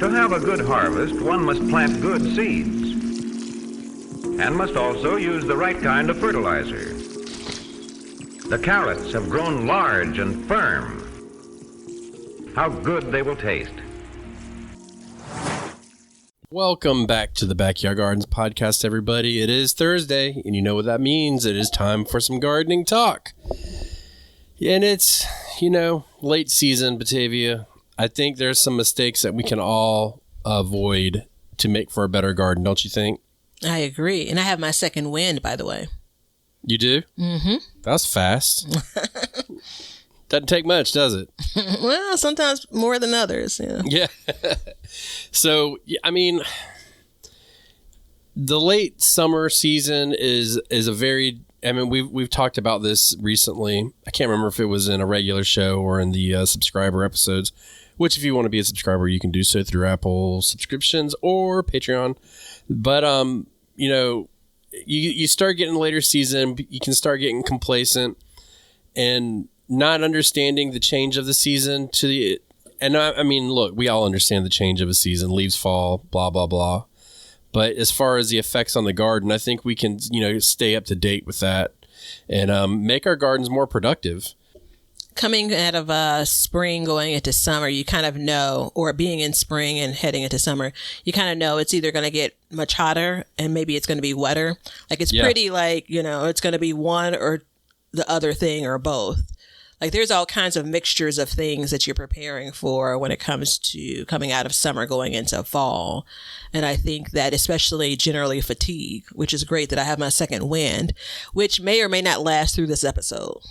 To have a good harvest, one must plant good seeds and must also use the right kind of fertilizer. The carrots have grown large and firm. How good they will taste. Welcome back to the Backyard Gardens podcast, everybody. It is Thursday, and you know what that means. It is time for some gardening talk. And it's, late season, Batavia. I think there's some mistakes that we can all avoid to make for a better garden, don't you think? I agree. And I have my second wind, by the way. You do? Mm-hmm. That's fast. Doesn't take much, does it? Well, sometimes more than others. Yeah. So, the late summer season is a very, we've talked about this recently. I can't remember if it was in a regular show or in the subscriber episodes, which if you want to be a subscriber, you can do so through Apple subscriptions or Patreon. But, you start getting later season, you can start getting complacent and not understanding the change of the season look, we all understand the change of a season, leaves fall, blah, blah, blah. But as far as the effects on the garden, I think we can, stay up to date with that and make our gardens more productive. Coming out of spring, going into summer, you kind of know, or being in spring and heading into summer, you kind of know it's either going to get much hotter and maybe it's going to be wetter. Like it's pretty it's going to be one or the other thing or both. Like there's all kinds of mixtures of things that you're preparing for when it comes to coming out of summer, going into fall. And I think that especially generally fatigue, which is great that I have my second wind, which may or may not last through this episode.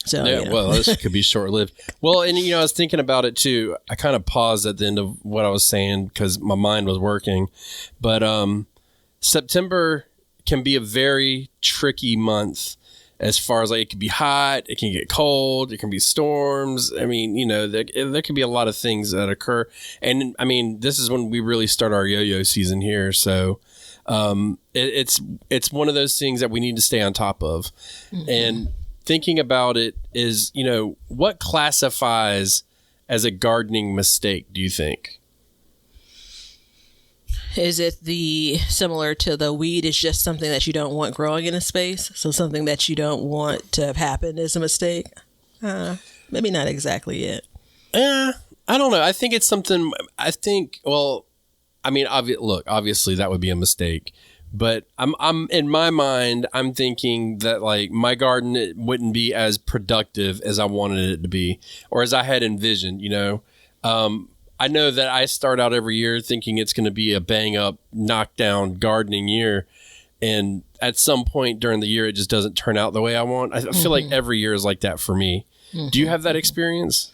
So, well, this could be short-lived. Well, and, I was thinking about it too. I kind of paused at the end of what I was saying because my mind was working. But September can be a very tricky month. As far as it can be hot, it can get cold, it can be storms. There can be a lot of things that occur. And this is when we really start our yo-yo season here. So it's one of those things that we need to stay on top of. Mm-hmm. And thinking about it is, what classifies as a gardening mistake, do you think? Is it similar to the weed is just something that you don't want growing in a space? So something that you don't want to have happen is a mistake? Maybe not exactly it. I don't know. I think it's something, obviously that would be a mistake. But I'm in my mind, I'm thinking that my garden, it wouldn't be as productive as I wanted it to be or as I had envisioned, I know that I start out every year thinking it's going to be a bang up, knockdown gardening year. And at some point during the year, it just doesn't turn out the way I want. I feel like every year is like that for me. Mm-hmm. Do you have that experience?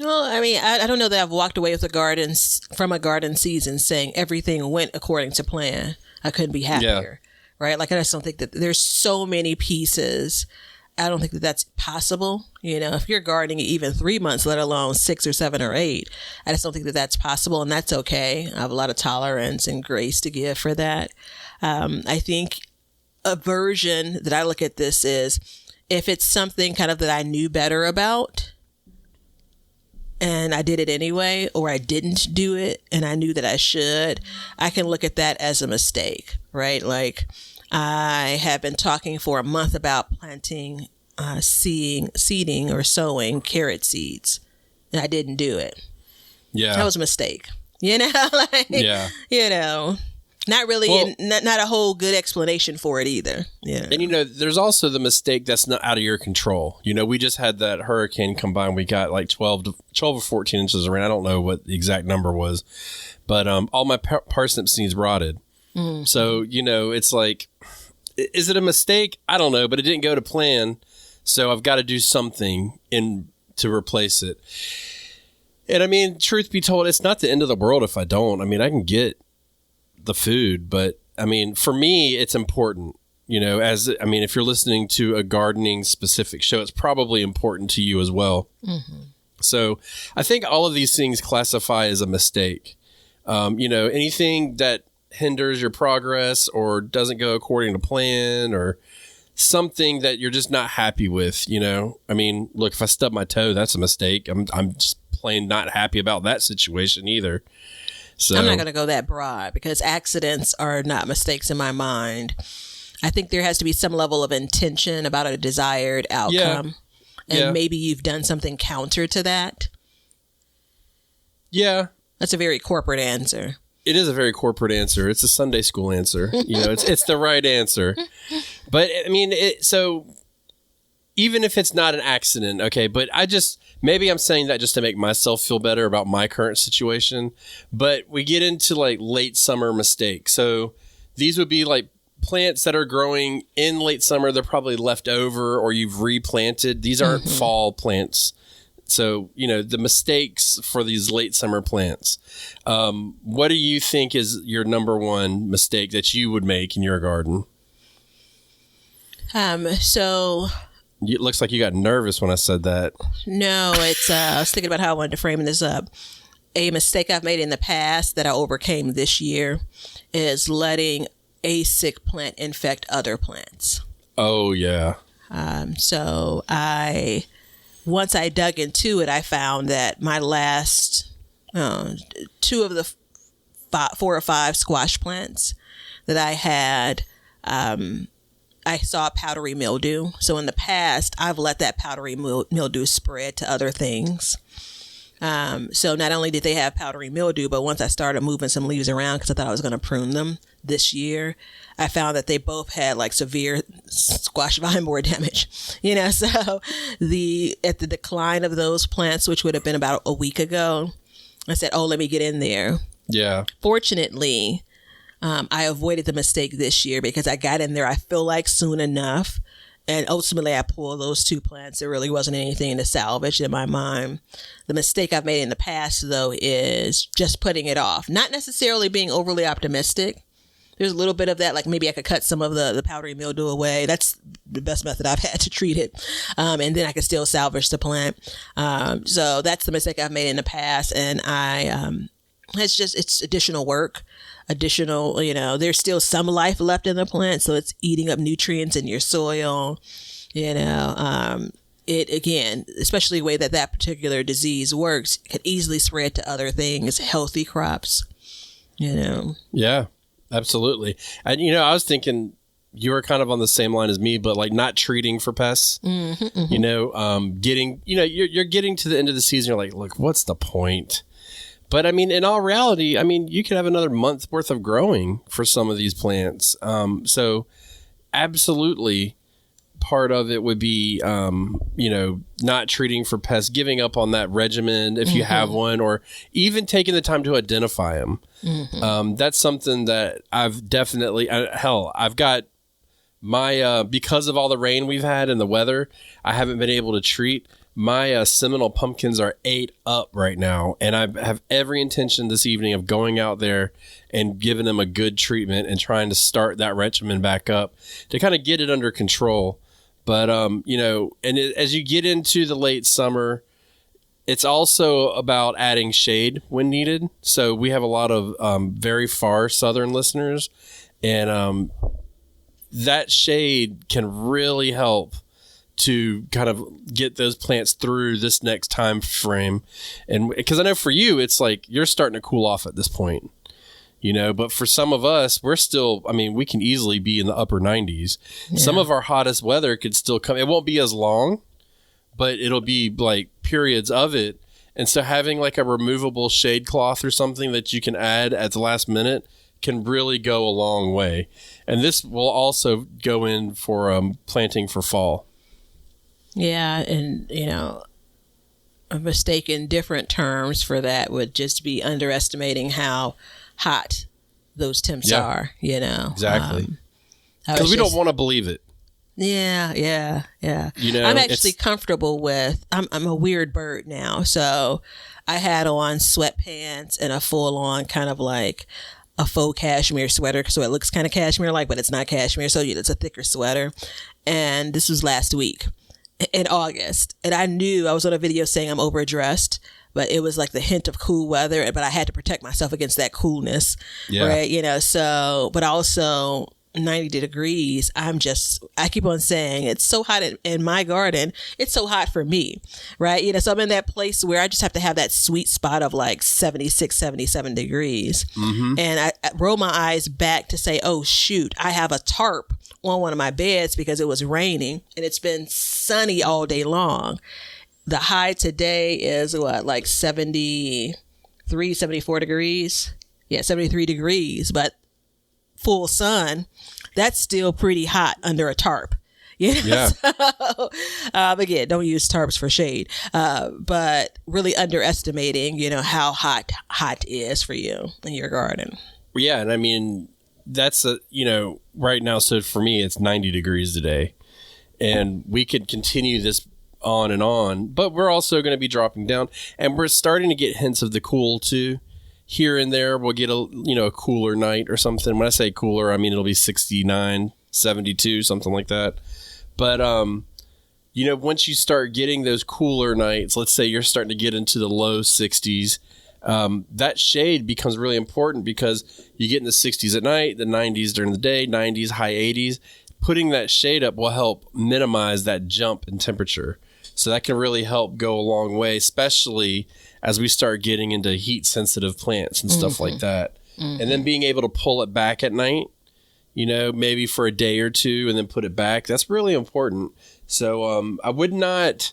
Well, I don't know that I've walked away from a garden season saying everything went according to plan. I couldn't be happier. Yeah. Right. I just don't think that there's so many pieces. I don't think that that's possible. If you're gardening even 3 months, let alone 6 or 7 or 8, I just don't think that that's possible. And that's okay. I have a lot of tolerance and grace to give for that. I think a version that I look at this is if it's something kind of that I knew better about and I did it anyway, or I didn't do it and I knew that I should, I can look at that as a mistake, right? I have been talking for a month about planting, seeding or sowing carrot seeds, and I didn't do it. Yeah. That was a mistake. Not really, well, not a whole good explanation for it either. Yeah. And, there's also the mistake that's not out of your control. We just had that hurricane come by and we got 12 or 14 inches of rain. I don't know what the exact number was, but all my parsnip seeds rotted. Mm-hmm. So, it's is it a mistake? I don't know, but it didn't go to plan. So I've got to do something to replace it. And truth be told, it's not the end of the world if I don't. I can get the food, but for me, it's important, if you're listening to a gardening specific show, it's probably important to you as well. Mm-hmm. So I think all of these things classify as a mistake. Anything that hinders your progress or doesn't go according to plan or something that you're just not happy with, look, if I stub my toe, that's a mistake. I'm just plain not happy about that situation either. So I'm not going to go that broad because accidents are not mistakes in my mind. I think there has to be some level of intention about a desired outcome. And maybe you've done something counter to that. Yeah. That's a very corporate answer. It is a very corporate answer. It's a Sunday school answer. It's the right answer. But I mean, so even if it's not an accident, okay, but maybe I'm saying that just to make myself feel better about my current situation. But we get into like late summer mistakes. So these would be like plants that are growing in late summer. They're probably left over or you've replanted. These aren't fall plants. So, the mistakes for these late summer plants. What do you think is your number one mistake that you would make in your garden? It looks like you got nervous when I said that. No, it's I was thinking about how I wanted to frame this up. A mistake I've made in the past that I overcame this year is letting a sick plant infect other plants. Oh, yeah. Once I dug into it, I found that my last 2 of the 4 or 5 squash plants that I had, I saw powdery mildew. So in the past, I've let that powdery mildew spread to other things. So not only did they have powdery mildew, but once I started moving some leaves around because I thought I was going to prune them this year, I found that they both had like severe squash vine borer damage, so at the decline of those plants, which would have been about a week ago, I said, oh, let me get in there. Yeah. Fortunately, I avoided the mistake this year because I got in there, I feel like soon enough. And ultimately, I pulled those 2 plants. There really wasn't anything to salvage in my mind. The mistake I've made in the past, though, is just putting it off. Not necessarily being overly optimistic. There's a little bit of that, like maybe I could cut some of the powdery mildew away. That's the best method I've had to treat it. And then I could still salvage the plant. So that's the mistake I've made in the past. And it's additional work. There's still some life left in the plant, so it's eating up nutrients in your soil. It again, especially the way that particular disease works, could easily spread to other things, healthy crops. Yeah, absolutely. And I was thinking you were kind of on the same line as me, but like not treating for pests. Getting you're getting to the end of the season. You're like, look, what's the point? But I mean, in all reality, you could have another month worth of growing for some of these plants. So absolutely part of it would be, not treating for pests, giving up on that regimen if you have one, or even taking the time to identify them. That's something that I've definitely, I've got my, because of all the rain we've had and the weather, I haven't been able to treat. My Seminole pumpkins are ate up right now, and I have every intention this evening of going out there and giving them a good treatment and trying to start that regimen back up to kind of get it under control. But, as you get into the late summer, it's also about adding shade when needed. So we have a lot of very far southern listeners, and that shade can really help to kind of get those plants through this next time frame. And because I know for you, it's like you're starting to cool off at this point, but for some of us, we're still, we can easily be in the upper 90s. Yeah. Some of our hottest weather could still come. It won't be as long, but it'll be like periods of it. And so having like a removable shade cloth or something that you can add at the last minute can really go a long way. And this will also go in for planting for fall. Yeah, and, a mistake in different terms for that would just be underestimating how hot those temps are, Exactly. Because we don't want to believe it. Yeah. I'm actually comfortable with, I'm a weird bird now, so I had on sweatpants and a full-on kind of like a faux cashmere sweater, so it looks kind of cashmere-like, but it's not cashmere, so it's a thicker sweater. And this was last week in August, and I knew I was on a video saying I'm overdressed, but it was like the hint of cool weather, but I had to protect myself against that coolness, right? So, but also 90 degrees, I keep on saying it's so hot in my garden. It's so hot for me, right? You know, so I'm in that place where I just have to have that sweet spot of like 76, 77 degrees. And I roll my eyes back to say, oh, shoot, I have a tarp on one of my beds because it was raining and it's been sunny all day long. The high today is what, like 73, 74 degrees? Yeah, 73 degrees, but full sun, that's still pretty hot under a tarp. You know? Yeah. So, again, don't use tarps for shade, but really underestimating, you know, how hot is for you in your garden. Yeah, and I mean, that's right now, so for me, it's 90 degrees today, and we could continue this on, but we're also going to be dropping down, and we're starting to get hints of the cool too. Here and there, we'll get a cooler night or something. When I say cooler, I mean it'll be 69, 72, something like that. But, once you start getting those cooler nights, let's say you're starting to get into the low 60s, that shade becomes really important because you get in the 60s at night, the 90s during the day, 90s, high 80s. Putting that shade up will help minimize that jump in temperature. So that can really help go a long way, especially as we start getting into heat-sensitive plants and stuff like that. And then being able to pull it back at night, maybe for a day or two and then put it back, that's really important. So I would not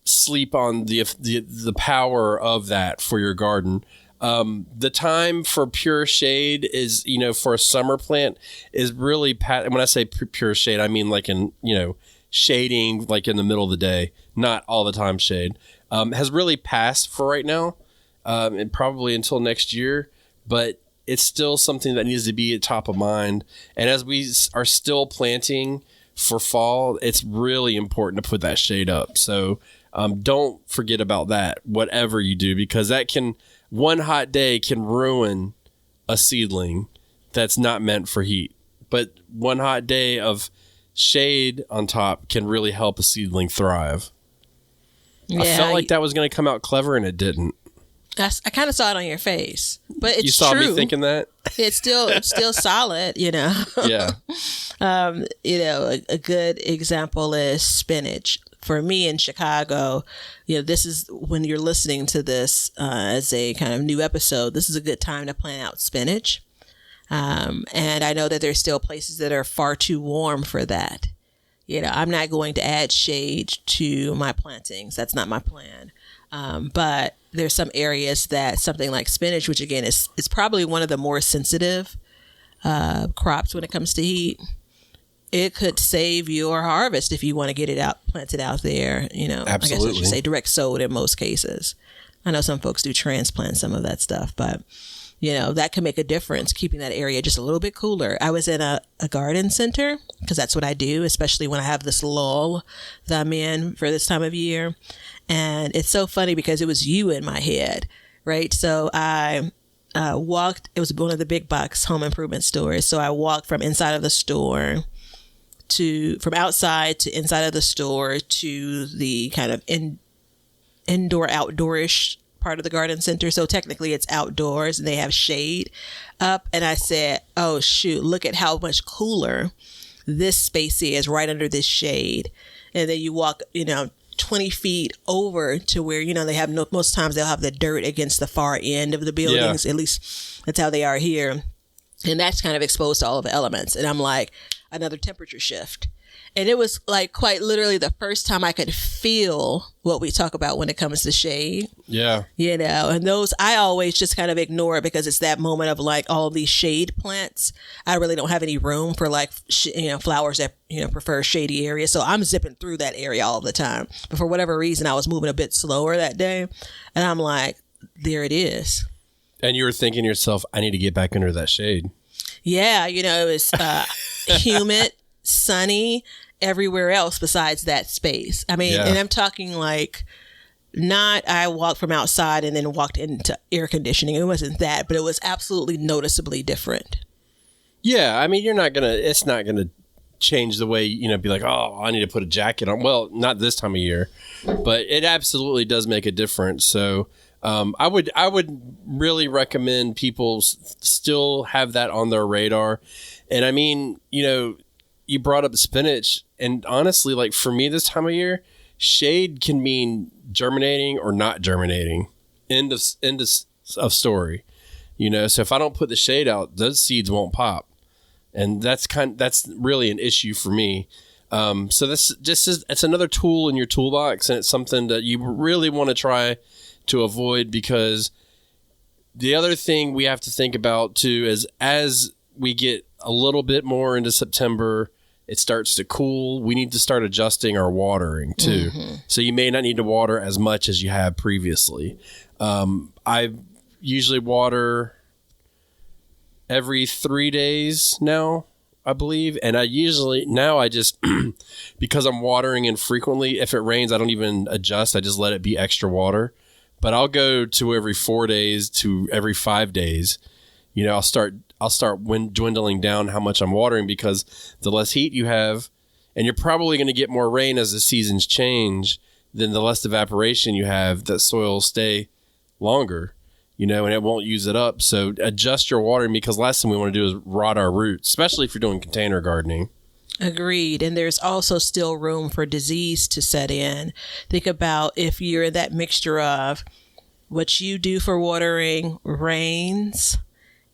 sleep on the power of that for your garden. The time for pure shade is, for a summer plant is really, when I say pure shade, I mean like in, shading like in the middle of the day, not all the time shade, has really passed for right now, and probably until next year, but it's still something that needs to be at top of mind. And as we are still planting for fall, it's really important to put that shade up. So don't forget about that, whatever you do, because one hot day can ruin a seedling that's not meant for heat. But one hot day of shade on top can really help a seedling thrive. Yeah, I felt like that was going to come out clever, and it didn't. I kind of saw it on your face, but it's true. You saw me thinking that? It's still solid, Yeah. A good example is spinach. For me in Chicago, this is when you're listening to this as a kind of new episode, this is a good time to plant out spinach. And I know that there's still places that are far too warm for that. I'm not going to add shade to my plantings. That's not my plan. But there's some areas that something like spinach, which again is probably one of the more sensitive crops when it comes to heat. It could save your harvest if you want to get it planted out there. Absolutely. I guess I should say direct sowed in most cases. I know some folks do transplant some of that stuff, but that can make a difference, keeping that area just a little bit cooler. I was in a garden center because that's what I do, especially when I have this lull that I'm in for this time of year. And it's so funny because it was you in my head, right? So I walked, it was one of the big box home improvement stores. So I walked from inside of the store from outside to inside of the store to the kind of indoor, outdoorish part of the garden center. So technically it's outdoors and they have shade up. And I said, oh, shoot, look at how much cooler this space is right under this shade. And then you walk, 20 feet over to where, they have most times they'll have the dirt against the far end of the buildings. Yeah. At least that's how they are here. And that's kind of exposed to all of the elements. And I'm like, another temperature shift. And it was like quite literally the first time I could feel what we talk about when it comes to shade. Yeah. And those, I always just kind of ignore it because it's that moment of like all these shade plants. I really don't have any room for like, flowers that, prefer shady areas. So I'm zipping through that area all the time. But for whatever reason, I was moving a bit slower that day. And I'm like, there it is. And you were thinking to yourself, I need to get back under that shade. Yeah. It was humid, sunny, everywhere else besides that space. I mean, and I'm talking like not I walked from outside and then walked into air conditioning. It wasn't that, but it was absolutely noticeably different. Yeah. I mean, it's not going to change the way, be like, oh, I need to put a jacket on. Well, not this time of year, but it absolutely does make a difference. So I would really recommend people still have that on their radar. And I mean, you brought up spinach, and honestly, like for me this time of year, shade can mean germinating or not germinating. End of story. So if I don't put the shade out, those seeds won't pop, and that's really an issue for me. So it's another tool in your toolbox, and it's something that you really want to try to avoid, because the other thing we have to think about too is as we get a little bit more into September, it starts to cool. We need to start adjusting our watering too. Mm-hmm. So you may not need to water as much as you have previously. I usually water every 3 days now, I believe. And I just, because I'm watering infrequently, if it rains, I don't even adjust. I just let it be extra water. But I'll go to every 4 days to every 5 days. I'll start dwindling down how much I'm watering, because the less heat you have, and you're probably going to get more rain as the seasons change, then the less evaporation you have, that soil will stay longer, and it won't use it up. So adjust your watering, because last thing we want to do is rot our roots, especially if you're doing container gardening. Agreed. And there's also still room for disease to set in. Think about if you're in that mixture of what you do for watering, rains,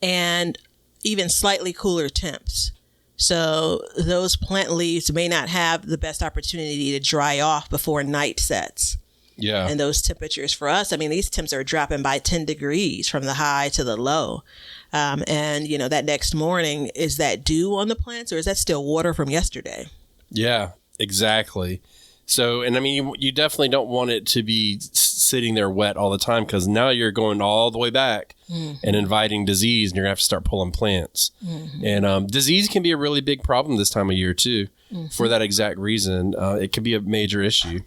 and even slightly cooler temps. So those plant leaves may not have the best opportunity to dry off before night sets. Yeah. And those temperatures for us, I mean, these temps are dropping by 10 degrees from the high to the low. And, that next morning, is that dew on the plants, or is that still water from yesterday? Yeah, exactly. So, and I mean, you definitely don't want it to be sitting there wet all the time, because now you're going all the way back and inviting disease, and you're going to have to start pulling plants. Mm-hmm. And disease can be a really big problem this time of year, too, for that exact reason. It could be a major issue.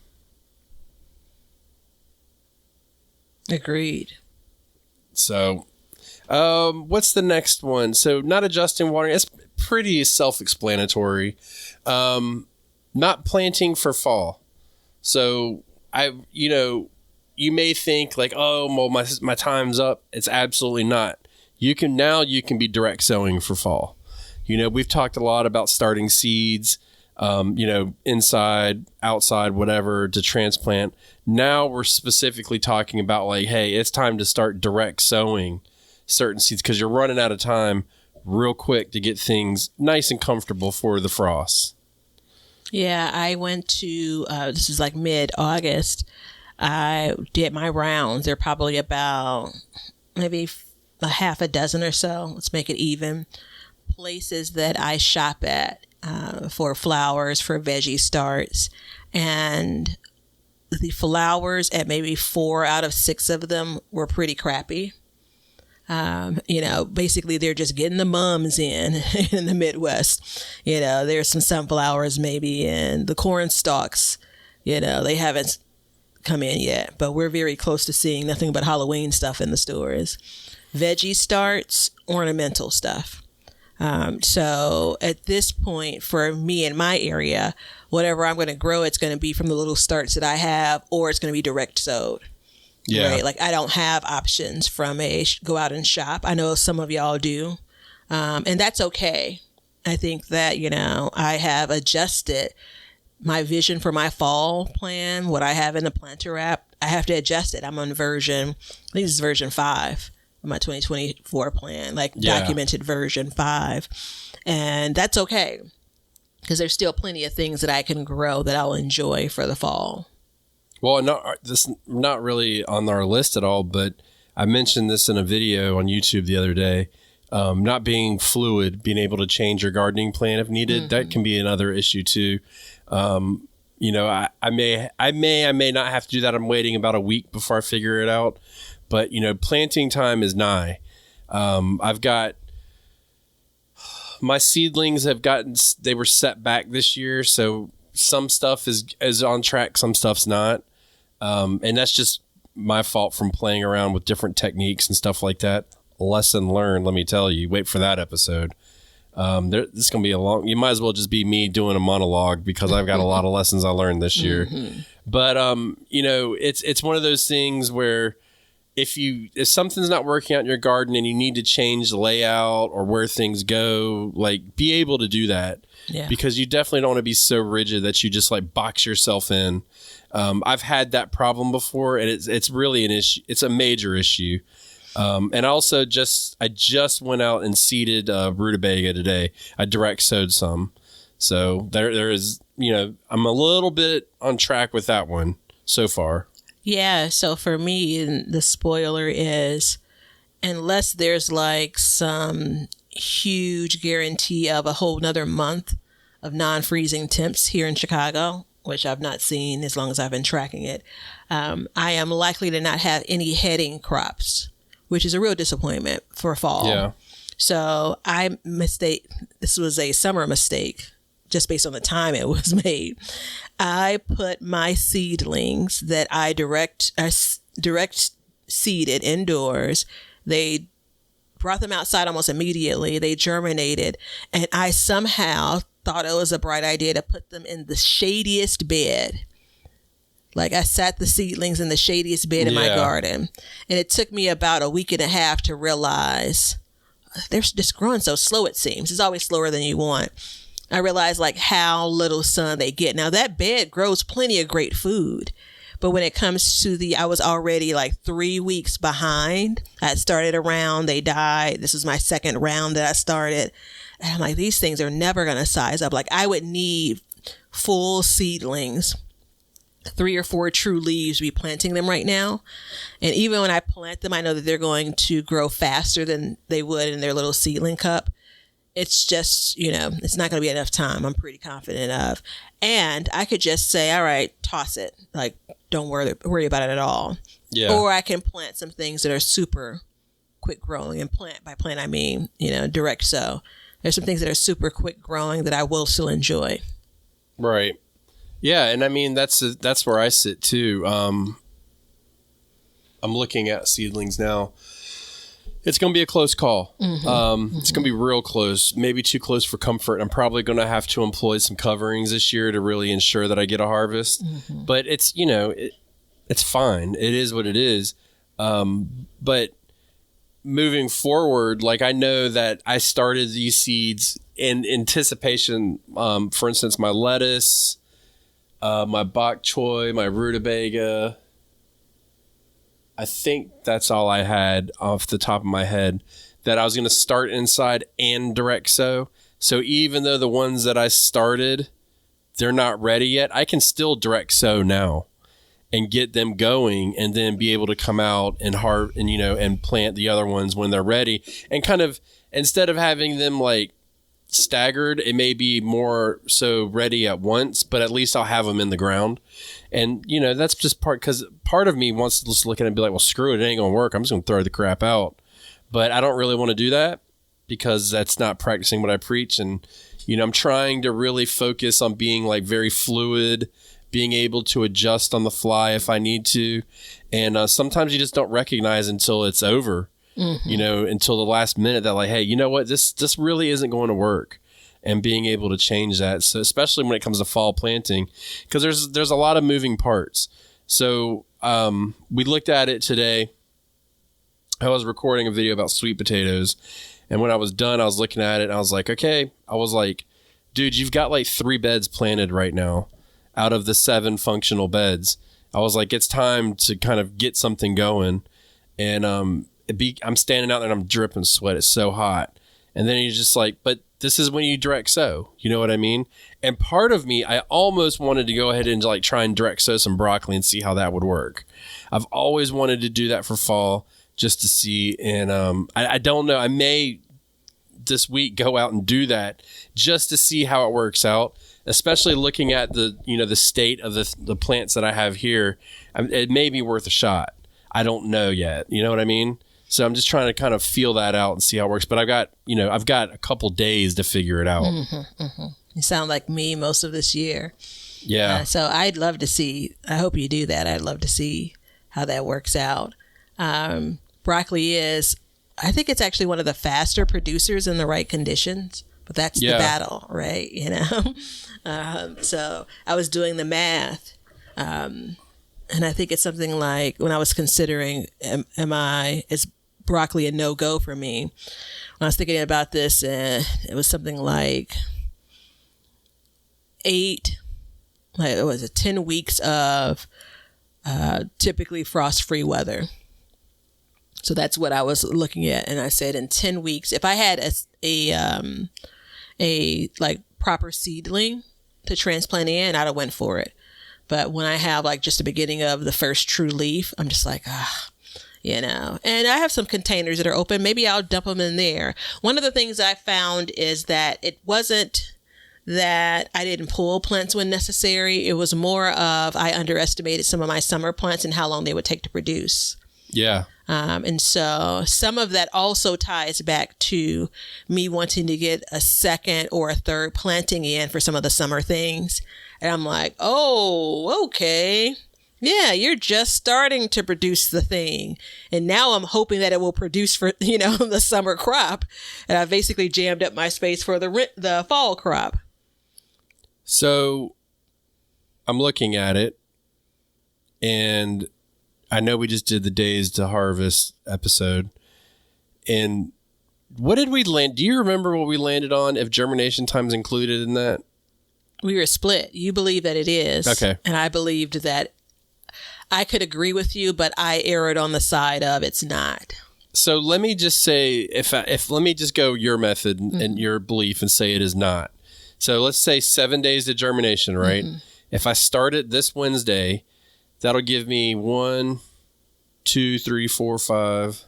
Agreed. So, what's the next one? So, not adjusting watering. It's pretty self-explanatory. Not planting for fall. So, you may think like, oh, well, my time's up. It's absolutely not. You can be direct sowing for fall. We've talked a lot about starting seeds, inside, outside, whatever, to transplant. Now we're specifically talking about like, hey, it's time to start direct sowing certain seeds, because you're running out of time real quick to get things nice and comfortable for the frost. Yeah, I went to, this is like mid-August. I did my rounds. They're probably about maybe a half a dozen or so. Let's make it even. Places that I shop at for flowers, for veggie starts. And the flowers, at maybe 4 out of 6 of them, were pretty crappy. Basically they're just getting the mums in the Midwest. There's some sunflowers maybe, and the corn stalks, they haven't come in yet, but we're very close to seeing nothing but Halloween stuff in the stores. Veggie starts, ornamental stuff. So at this point, for me in my area, whatever I'm going to grow, it's going to be from the little starts that I have, or it's going to be direct sowed. Yeah. Right? Like I don't have options from go out and shop. I know some of y'all do. And that's okay. I think that, I have adjusted my vision for my fall plan, what I have in the planter app. I have to adjust it. I'm on I think this is version 5 of my 2024 plan, documented version 5. And that's okay, because there's still plenty of things that I can grow that I'll enjoy for the fall. Well, not really on our list at all, but I mentioned this in a video on YouTube the other day. Not being fluid, being able to change your gardening plan if needed, that can be another issue too. I may not have to do that. I'm waiting about a week before I figure it out. But, planting time is nigh. I've got my seedlings they were set back this year. So some stuff is on track, some stuff's not. And that's just my fault from playing around with different techniques and stuff like that. Lesson learned, let me tell you. Wait for that episode. This is going to be you might as well just be me doing a monologue, because I've got a lot of lessons I learned this year. But, it's one of those things where if something's not working out in your garden and you need to change the layout or where things go, like be able to do that. Yeah. Because you definitely don't want to be so rigid that you just like box yourself in. I've had that problem before, and it's really an issue. It's a major issue. And also I just went out and seeded rutabaga today. I direct sowed some. So there is, I'm a little bit on track with that one so far. Yeah. So for me, the spoiler is, unless there's like some huge guarantee of a whole nother month of non-freezing temps here in Chicago, which I've not seen as long as I've been tracking it, I am likely to not have any heading crops, which is a real disappointment for fall. Yeah. So this was a summer mistake, just based on the time it was made. I put my seedlings that I direct seeded indoors. They brought them outside almost immediately. They germinated, and I somehow thought it was a bright idea to put them in the shadiest bed. Like I sat the seedlings in the shadiest bed in my garden, and it took me about a week and a half to realize they're just growing so slow. It seems it's always slower than you want. I realized like how little sun they get. Now that bed grows plenty of great food, but when it comes to I was already like 3 weeks behind. I had started a round, they died. This was my second round that I started. And I'm like, these things are never going to size up. Like I would need full seedlings, 3 or 4 true leaves to be planting them right now. And even when I plant them, I know that they're going to grow faster than they would in their little seedling cup. It's just, it's not going to be enough time. I'm pretty confident of. And I could just say, all right, toss it. Like, don't worry about it at all. Yeah. Or I can plant some things that are super quick growing. And by plant, I mean, direct sow. There's some things that are super quick growing that I will still enjoy. Right. Yeah. And I mean, that's where I sit too. I'm looking at seedlings now. It's going to be a close call. Mm-hmm. It's going to be real close, maybe too close for comfort. I'm probably going to have to employ some coverings this year to really ensure that I get a harvest. Mm-hmm. But it's, it's fine. It is what it is. But moving forward, like I know that I started these seeds in anticipation. For instance, my lettuce, my bok choy, my rutabaga. I think that's all I had off the top of my head that I was going to start inside and direct sow. So even though the ones that I started, they're not ready yet, I can still direct sow now and get them going and then be able to come out and and plant the other ones when they're ready. And kind of, instead of having them like staggered, it may be more so ready at once, but at least I'll have them in the ground. And, that's just because part of me wants to just look at it and be like, well, screw it. It ain't going to work. I'm just going to throw the crap out. But I don't really want to do that because that's not practicing what I preach. And, I'm trying to really focus on being like very fluid, being able to adjust on the fly if I need to. And sometimes you just don't recognize until it's over, until the last minute that like, hey, you know what? This really isn't going to work. And being able to change that. So especially when it comes to fall planting, because there's a lot of moving parts. So we looked at it today. I was recording a video about sweet potatoes. And when I was done, I was looking at it and I was like, okay. I was like, dude, you've got like 3 beds planted right now out of the 7 functional beds. I was like, it's time to kind of get something going. And I'm standing out there and I'm dripping sweat. It's so hot. And then you're just like, but this is when you direct sow. You know what I mean? And part of me, I almost wanted to go ahead and like try and direct sow some broccoli and see how that would work. I've always wanted to do that for fall just to see. And I don't know. I may this week go out and do that just to see how it works out, especially looking at the state of the plants that I have here. It may be worth a shot. I don't know yet. You know what I mean? So I'm just trying to kind of feel that out and see how it works. But I've got a couple days to figure it out. Mm-hmm, mm-hmm. You sound like me most of this year. Yeah. So I'd love to see. I hope you do that. I'd love to see how that works out. Broccoli is, I think it's actually one of the faster producers in the right conditions. But that's the battle, right? So I was doing the math. And I think it's something like, when I was considering, is broccoli a no-go for me? When I was thinking about this, it was something like 10 weeks of typically frost-free weather. So that's what I was looking at. And I said, in 10 weeks, if I had a like proper seedling to transplant in, I'd have went for it. But when I have like just the beginning of the first true leaf, I'm just like, and I have some containers that are open. Maybe I'll dump them in there. One of the things I found is that it wasn't that I didn't pull plants when necessary. It was more of, I underestimated some of my summer plants and how long they would take to produce. Yeah. And so some of that also ties back to me wanting to get a second or a third planting in for some of the summer things. And I'm like, oh, okay. Yeah, you're just starting to produce the thing. And now I'm hoping that it will produce for, the summer crop. And I basically jammed up my space for the fall crop. So I'm looking at it, and I know we just did the days to harvest episode. And what did we land? Do you remember what we landed on, if germination time's included in that? We were split. You believe that it is. Okay. And I believed that I could agree with you, but I erred on the side of it's not. So let me just say, if let me just go your method and your belief and say it is not. So let's say 7 days to germination, right? Mm-hmm. If I start it this Wednesday, that'll give me 1, 2, 3, 4, 5,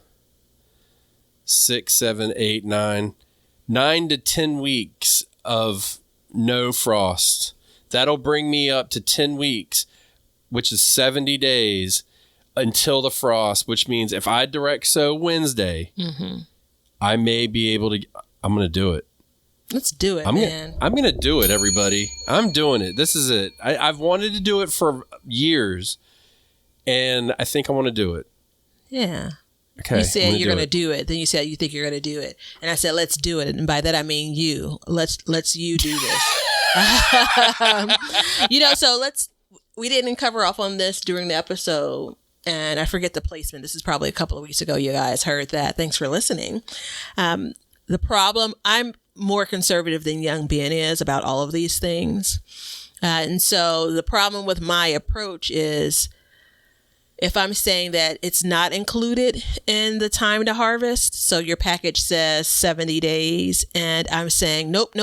6, 7, 8, 9 to 10 weeks of no frost. That'll bring me up to 10 weeks, which is 70 days until the frost, which means if I direct sow Wednesday, I may be able to, I'm going to do it. Let's do it, man. I'm going to do it, everybody. I'm doing it. This is it. I've wanted to do it for years, and I think I want to do it. Yeah. Okay. You said you're going to do it. Then you said you think you're going to do it. And I said, let's do it. And by that, I mean you. Let's you do this. So we didn't cover off on this during the episode. And I forget the placement. This is probably a couple of weeks ago. You guys heard that. Thanks for listening. The problem, I'm more conservative than young Ben is about all of these things. And so the problem with my approach is, if I'm saying that it's not included in the time to harvest, so your package says 70 days, and I'm saying, nope.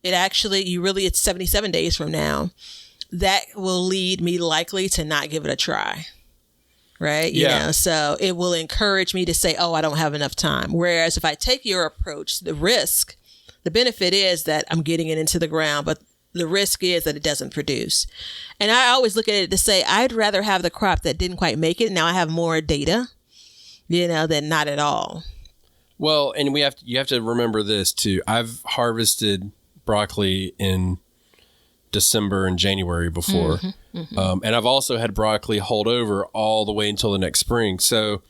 It actually, it's 77 days from now. That will lead me likely to not give it a try. Right? Yeah. So it will encourage me to say, oh, I don't have enough time. Whereas if I take your approach, the benefit is that I'm getting it into the ground, but the risk is that it doesn't produce. And I always look at it to say, I'd rather have the crop that didn't quite make it. Now I have more data, than not at all. Well, and you have to remember this too. I've harvested broccoli in December and January before. And I've also had broccoli hold over all the way until the next spring. So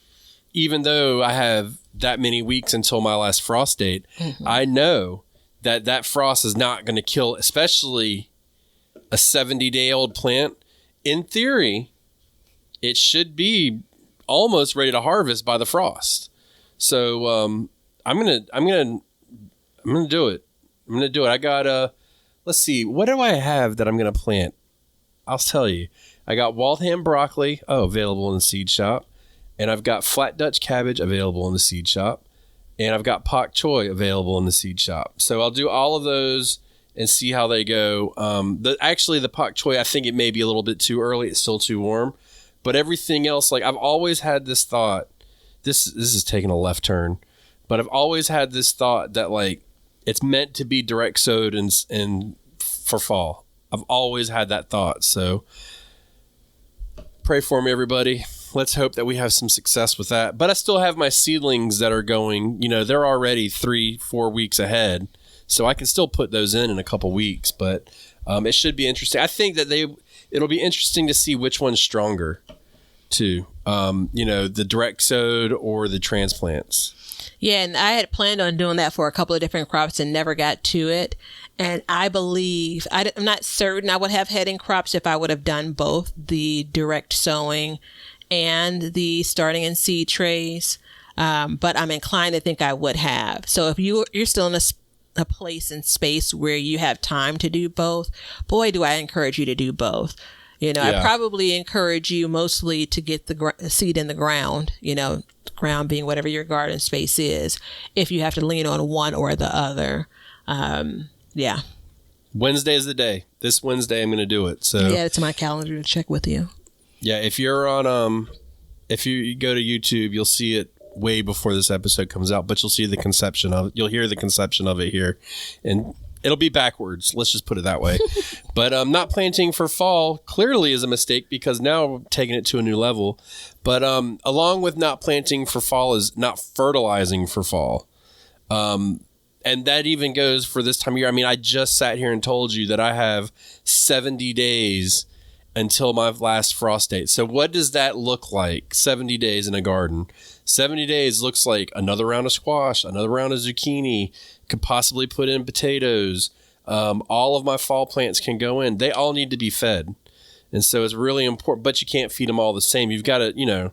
even though I have that many weeks until my last frost date, I know that frost is not going to kill, especially a 70-day-old plant. In theory, it should be almost ready to harvest by the frost. So I'm gonna do it. I'm gonna do it. I got let's see, what do I have that I'm gonna plant? I'll tell you. I got Waltham broccoli, available in the seed shop, and I've got flat Dutch cabbage available in the seed shop. And I've got pak choi available in the seed shop. So I'll do all of those and see how they go. The pak choi, I think it may be a little bit too early. It's still too warm. But everything else, like I've always had this thought, this is taking a left turn, but I've always had this thought that like it's meant to be direct sowed and for fall. I've always had that thought. So pray for me, everybody. Let's hope that we have some success with that. But I still have my seedlings that are going, they're already 3-4 weeks ahead. So I can still put those in a couple weeks. But it should be interesting. I think that it'll be interesting to see which one's stronger. too. The direct sowed or the transplants. Yeah, and I had planned on doing that for a couple of different crops and never got to it. And I believe, I'm not certain I would have heading crops if I would have done both the direct sowing and the starting in seed trays. But I'm inclined to think I would have. So if you're still in a place and space where you have time to do both, boy, do I encourage you to do both. I probably encourage you mostly to get the seed in the ground, the ground being whatever your garden space is, if you have to lean on one or the other. Yeah. Wednesday is the day. This Wednesday, I'm going to do it. So yeah, it's my calendar to check with you. Yeah. If you're on, if you go to YouTube, you'll see it way before this episode comes out, but you'll see the conception of it. You'll hear the conception of it here, and it'll be backwards. Let's just put it that way. But not planting for fall clearly is a mistake because now we're taking it to a new level. But along with not planting for fall is not fertilizing for fall. And that even goes for this time of year. I mean, I just sat here and told you that I have 70 days until my last frost date. So what does that look like? 70 days in a garden. 70 days looks like another round of squash, another round of zucchini, could possibly put in potatoes. All of my fall plants can go in. They all need to be fed. And so it's really important, but you can't feed them all the same. You've got to,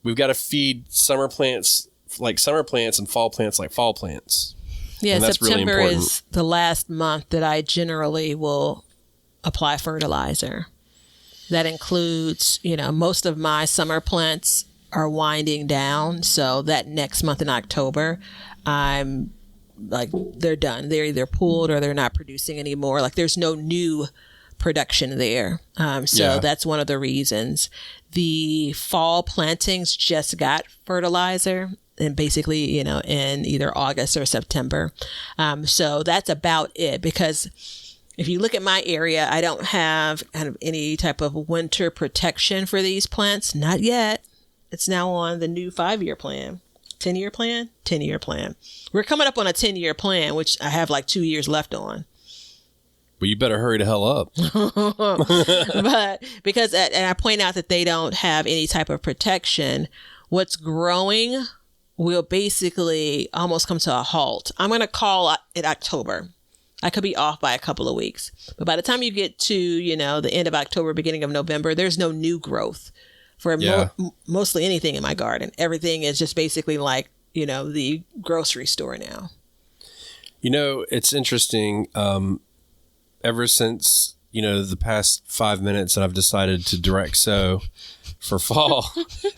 we've got to feed summer plants like summer plants and fall plants like fall plants. Yeah, and that's September really important. is the last month that I generally will apply fertilizer. That includes, most of my summer plants are winding down. So that next month in October, I'm like, they're done. They're either pulled or they're not producing anymore. Like there's no new production there. That's one of the reasons. The fall plantings just got fertilizer. And basically, in either August or September. So that's about it. Because if you look at my area, I don't have kind of any type of winter protection for these plants. Not yet. It's now on the new 5-year plan. 10-year plan? 10-year plan. We're coming up on a 10-year plan, which I have like 2 years left on. Well, you better hurry the hell up. But because, and I point out that they don't have any type of protection, what's growing will basically almost come to a halt. I'm going to call it October. I could be off by a couple of weeks. But by the time you get to, the end of October, beginning of November, there's no new growth for mostly anything in my garden. Everything is just basically like, the grocery store now. It's interesting. Ever since, the past 5 minutes that I've decided to direct sow for fall,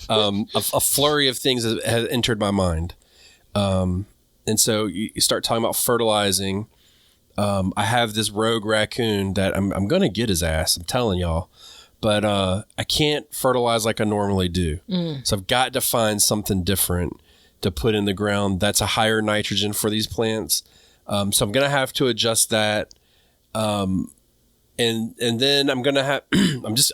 a flurry of things has entered my mind. And so you start talking about fertilizing. I have this rogue raccoon that I'm going to get his ass. I'm telling y'all. But I can't fertilize like I normally do. So I've got to find something different to put in the ground that's a higher nitrogen for these plants. So I'm going to have to adjust that. And then I'm going to have,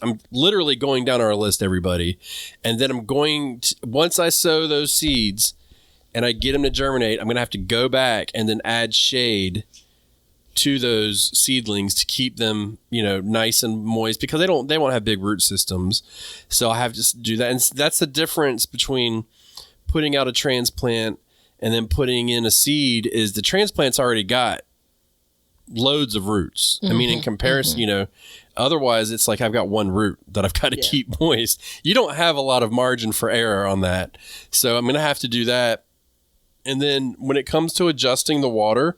I'm literally going down our list, everybody. And then I'm going to, once I sow those seeds and I get them to germinate, I'm going to have to go back and then add shade to those seedlings to keep them, nice and moist because they won't have big root systems. So I have to do that. And that's the difference between putting out a transplant and then putting in a seed is the transplant's already got loads of roots. I mean, in comparison, otherwise it's like I've got one root that I've got to keep moist. You don't have a lot of margin for error on that. So I'm going to have to do that. And then when it comes to adjusting the water,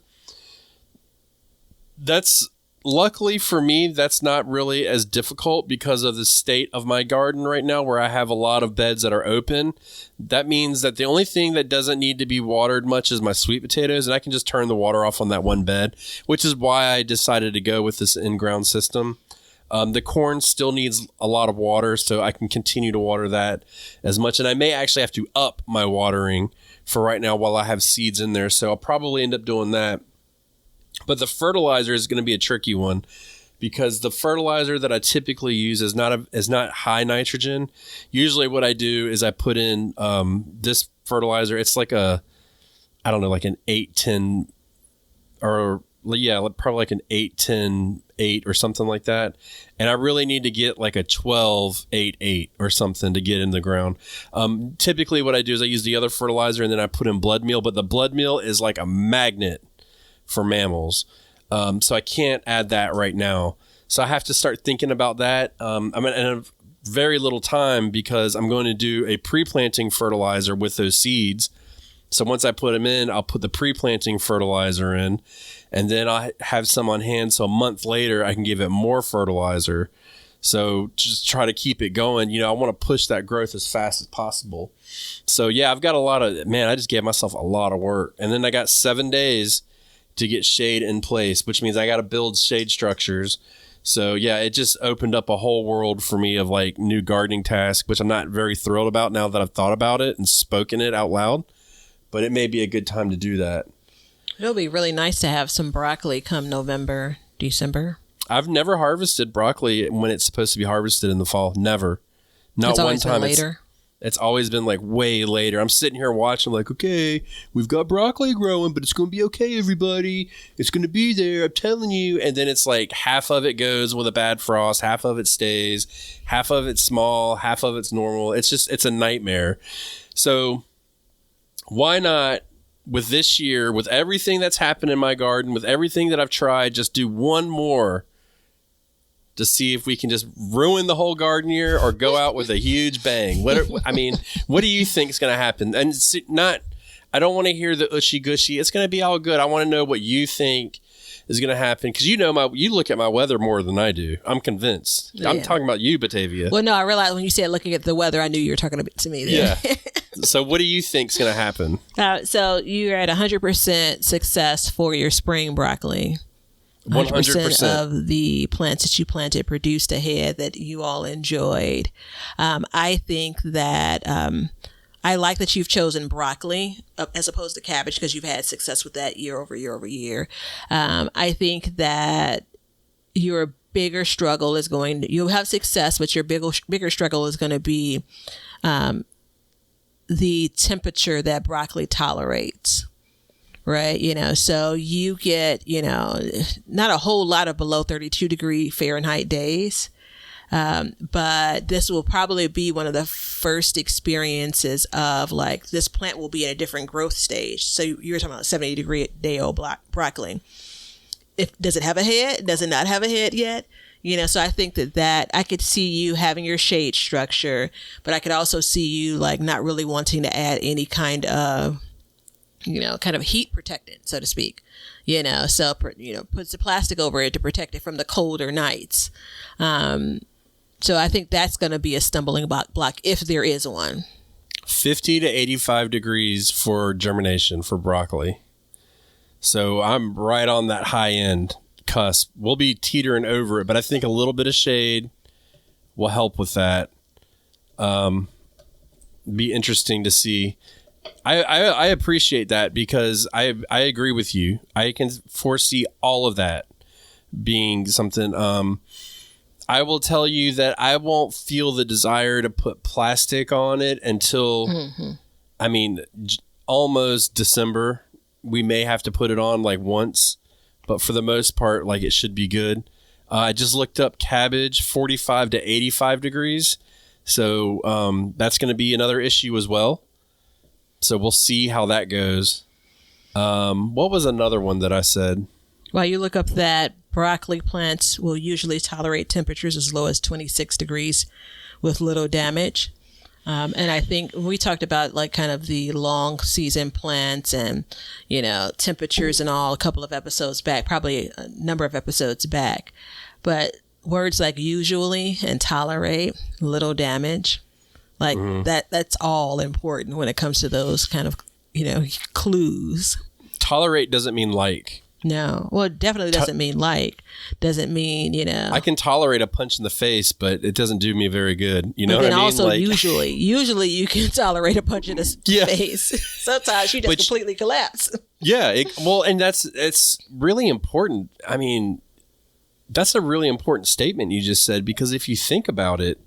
that's luckily for me, that's not really as difficult because of the state of my garden right now where I have a lot of beds that are open. That means that the only thing that doesn't need to be watered much is my sweet potatoes, and I can just turn the water off on that one bed, which is why I decided to go with this in-ground system. The corn still needs a lot of water, so I can continue to water that as much, and I may actually have to up my watering for right now while I have seeds in there, so I'll probably end up doing that. But the fertilizer is going to be a tricky one because the fertilizer that I typically use is not high nitrogen. Usually what I do is I put in this fertilizer. It's like like an 8-10 or probably like an 8-10-8 or something like that. And I really need to get like a 12-8-8 or something to get in the ground. Typically what I do is I use the other fertilizer and then I put in blood meal, but the blood meal is like a magnet for mammals. So I can't add that right now. So I have to start thinking about that. I'm in a very little time because I'm going to do a pre-planting fertilizer with those seeds. So once I put them in, I'll put the pre-planting fertilizer in, and then I'll have some on hand. So a month later, I can give it more fertilizer. So just try to keep it going. I want to push that growth as fast as possible. So yeah, I've got I just gave myself a lot of work. And then I got 7 days to get shade in place, which means I got to build shade structures. So yeah, it just opened up a whole world for me of like new gardening tasks, which I'm not very thrilled about now that I've thought about it and spoken it out loud. But it may be a good time to do that. It'll be really nice to have some broccoli come November, December. I've never harvested broccoli when it's supposed to be harvested in the fall. Never. Not one time. It's always been like way later. I'm sitting here watching like, okay, we've got broccoli growing, but it's going to be okay, everybody. It's going to be there. I'm telling you. And then it's like half of it goes with a bad frost. Half of it stays. Half of it's small. Half of it's normal. It's a nightmare. So why not, with this year, with everything that's happened in my garden, with everything that I've tried, just do one more to see if we can just ruin the whole garden year or go out with a huge bang. What do you think is going to happen? And I don't want to hear the ushy gushy. It's going to be all good. I want to know what you think is going to happen, because you look at my weather more than I do. I'm convinced. Yeah. I'm talking about you, Batavia. Well, no, I realized when you said looking at the weather, I knew you were talking to me there. Yeah. So what do you think is going to happen? So you're at 100% success for your spring broccoli. 100% of the plants that you planted produced a head that you all enjoyed. I think that I like that you've chosen broccoli as opposed to cabbage, because you've had success with that year over year over year. I think that your bigger struggle is you'll have success, but your bigger struggle is going to be the temperature that broccoli tolerates. Right. So you get, not a whole lot of below 32 degree Fahrenheit days. But this will probably be one of the first experiences of like, this plant will be in a different growth stage. So you're talking about 70-degree day old broccoli. Does it have a head? Does it not have a head yet? So I think that I could see you having your shade structure, but I could also see you like not really wanting to add any kind of heat protectant, so to speak, so, puts the plastic over it to protect it from the colder nights. So I think that's going to be a stumbling block if there is one. 50 to 85 degrees for germination for broccoli. So I'm right on that high end cusp. We'll be teetering over it, but I think a little bit of shade will help with that. Be interesting to see. I appreciate that, because I agree with you. I can foresee all of that being something. I will tell you that I won't feel the desire to put plastic on it until, almost December. We may have to put it on like once, but for the most part, like it should be good. I just looked up cabbage, 45 to 85 degrees. So that's going to be another issue as well. So we'll see how that goes. What was another one that I said? Well, you look up that broccoli plants will usually tolerate temperatures as low as 26 degrees with little damage. And I think we talked about like kind of the long season plants and, temperatures and all a couple of episodes back, probably a number of episodes back. But words like usually and tolerate, little damage, like that's all important when it comes to those kind of, clues. Tolerate doesn't mean like. No. Well, it definitely doesn't mean like. Doesn't mean, I can tolerate a punch in the face, but it doesn't do me very good. You know what I mean? Also, like, usually you can tolerate a punch in the face. Sometimes you just completely collapse. Yeah. And it's really important. I mean, that's a really important statement you just said, because if you think about it,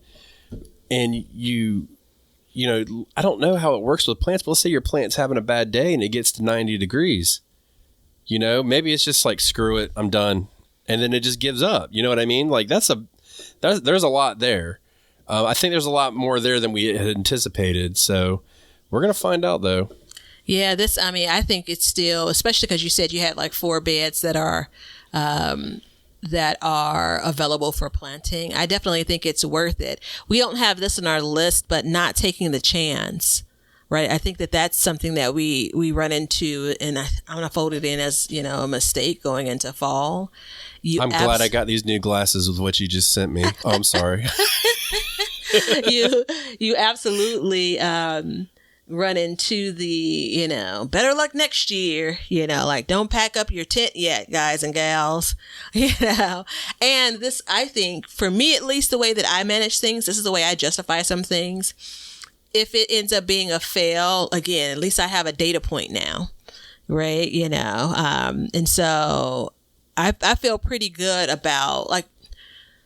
and I don't know how it works with plants, but let's say your plant's having a bad day and it gets to 90 degrees. You know, maybe it's just like, screw it, I'm done. And then it just gives up. You know what I mean? Like there's a lot there. I think there's a lot more there than we had anticipated. So we're going to find out though. Yeah, I think it's still, especially because you said you had like 4 beds that are available for planting. I definitely think it's worth it. We don't have this on our list, but not taking the chance, right? I think that's something that we run into, and I'm going to fold it in as, a mistake going into fall. I'm glad I got these new glasses with what you just sent me. Oh, I'm sorry. You absolutely run into the, better luck next year, like don't pack up your tent yet, guys and gals, and this, I think for me, at least the way that I manage things, this is the way I justify some things. If it ends up being a fail, again, at least I have a data point now, right? And so I feel pretty good about, like,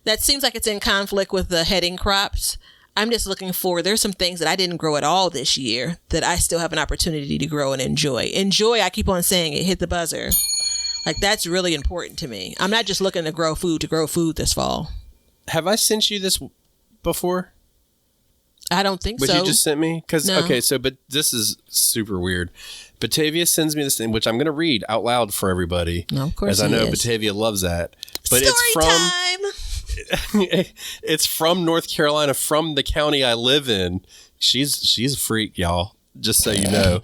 that seems like it's in conflict with the heading crops. I'm just looking for, there's some things that I didn't grow at all this year that I still have an opportunity to grow and enjoy. Enjoy, I keep on saying it, hit the buzzer. Like, that's really important to me. I'm not just looking to grow food this fall. Have I sent you this before? I don't think so. What you just sent me? No. Okay, but this is super weird. Batavia sends me this thing, which I'm going to read out loud for everybody. No, of course, as I know Batavia loves that. But time. It's from North Carolina, from the county I live in. She's a freak, y'all. Just so you know.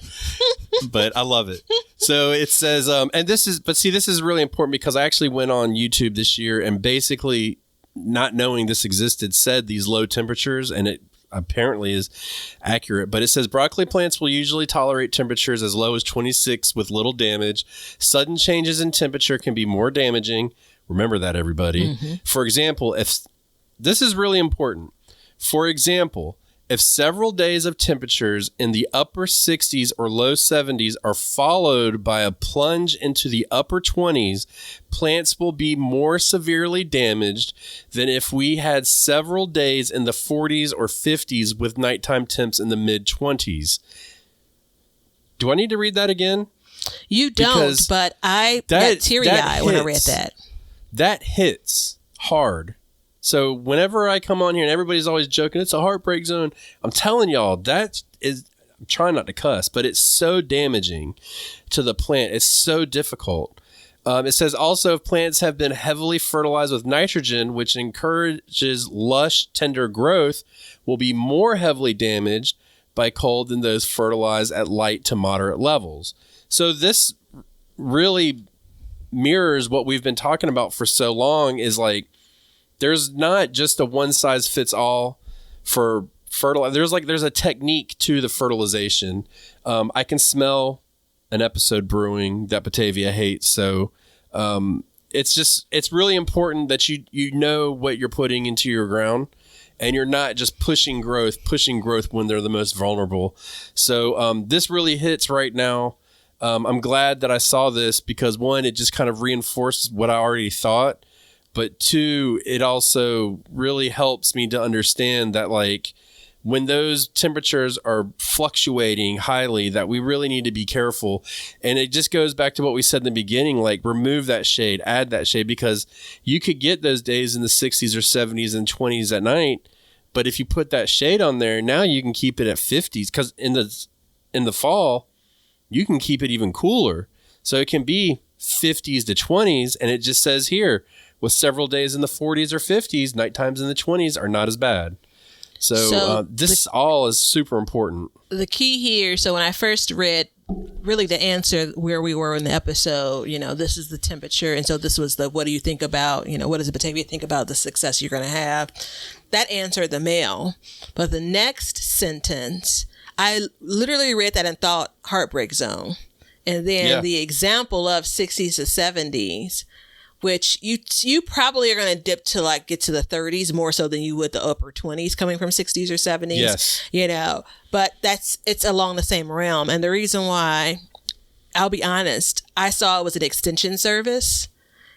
But I love it. So it says, this is really important because I actually went on YouTube this year and basically, not knowing this existed, said these low temperatures, and it apparently is accurate. But it says broccoli plants will usually tolerate temperatures as low as 26 with little damage. Sudden changes in temperature can be more damaging. Remember that, everybody. Mm-hmm. For example, this is really important. For example, if several days of temperatures in the upper 60s or low 70s are followed by a plunge into the upper 20s, plants will be more severely damaged than if we had several days in the 40s or 50s with nighttime temps in the mid 20s. Do I need to read that again? You don't, because but I got teary-eyed when I read that. That hits hard. So whenever I come on here and everybody's always joking, it's a heartbreak zone. I'm telling y'all, I'm trying not to cuss, but it's so damaging to the plant. It's so difficult. It says also, if plants have been heavily fertilized with nitrogen, which encourages lush, tender growth, will be more heavily damaged by cold than those fertilized at light to moderate levels. So this really mirrors what we've been talking about for so long, is like, there's not just a one size fits all for fertilizer. There's a technique to the fertilization. I can smell an episode brewing that Batavia hates. So it's really important that you know what you're putting into your ground, and you're not just pushing growth when they're the most vulnerable. So this really hits right now. I'm glad that I saw this because, one, it just kind of reinforces what I already thought. But 2, it also really helps me to understand that, like, when those temperatures are fluctuating highly, that we really need to be careful. And it just goes back to what we said in the beginning, like, remove that shade, add that shade, because you could get those days in the 60s or 70s and 20s at night. But if you put that shade on there, now you can keep it at 50s, because in the fall, you can keep it even cooler. So it can be 50s to 20s, and it just says here, with several days in the 40s or 50s, night times in the 20s are not as bad. So this all is super important. The key here, so when I first read really the answer where we were in the episode, this is the temperature. And so this was what do you think about, what does Batavia think about the success you're going to have? That answered the mail. But the next sentence, I literally read that and thought heartbreak zone. And then the example of 60s to 70s, which you probably are going to dip to like get to the 30s more so than you would the upper 20s coming from 60s or 70s. Yes. But it's along the same realm. And the reason why, I'll be honest, I saw it was an extension service.